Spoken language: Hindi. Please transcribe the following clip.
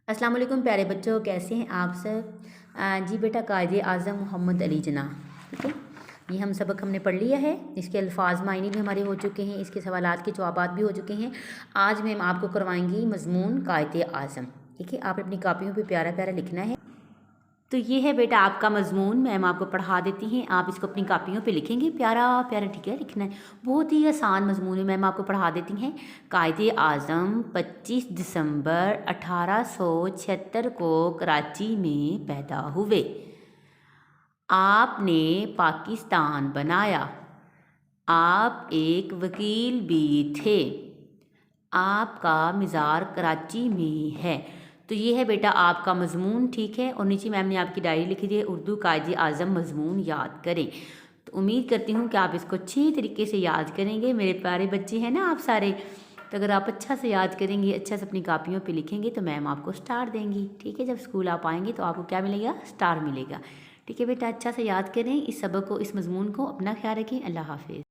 अस्सलाम वालेकुम प्यारे बच्चों, कैसे हैं आप सब। जी बेटा, कायदे आज़म मोहम्मद अली जिन्ना, ठीक है। ये हम सबक हमने पढ़ लिया है। इसके अल्फाज मायने भी हमारे हो चुके हैं, इसके सवालात के जवाबात भी हो चुके हैं। आज मैम आपको करवाएंगी मज़मून कायदे आज़म, ठीक है। आपने अपनी कापियों पे प्यारा प्यारा लिखना है। तो ये है बेटा आपका मज़मून, मैम आपको पढ़ा देती हैं, आप इसको अपनी कापियों पे लिखेंगे प्यारा प्यारा, ठीक है, लिखना है। बहुत ही आसान मज़मून है, मैम आपको पढ़ा देती हैं। कायदे आज़म 25 दिसंबर 1876 को कराची में पैदा हुए। आपने पाकिस्तान बनाया। आप एक वकील भी थे। आपका मज़ार कराची में है। तो ये है बेटा आपका मज़मून, ठीक है। और नीचे मैम ने आपकी डायरी लिखी दी है, उर्दू कायदे आज़म मज़मून याद करें। तो उम्मीद करती हूँ कि आप इसको अच्छी तरीके से याद करेंगे। मेरे प्यारे बच्चे हैं ना आप सारे, तो अगर आप अच्छा से याद करेंगे, अच्छा से अपनी कापियों पे लिखेंगे तो मैम आपको स्टार देंगी, ठीक है। जब स्कूल आप आएंगे तो आपको क्या मिलेगा? स्टार मिलेगा, ठीक है बेटा। अच्छा से याद करें इस सबक को, इस मज़मून को। अपना ख्याल रखें। अल्लाह हाफिज़।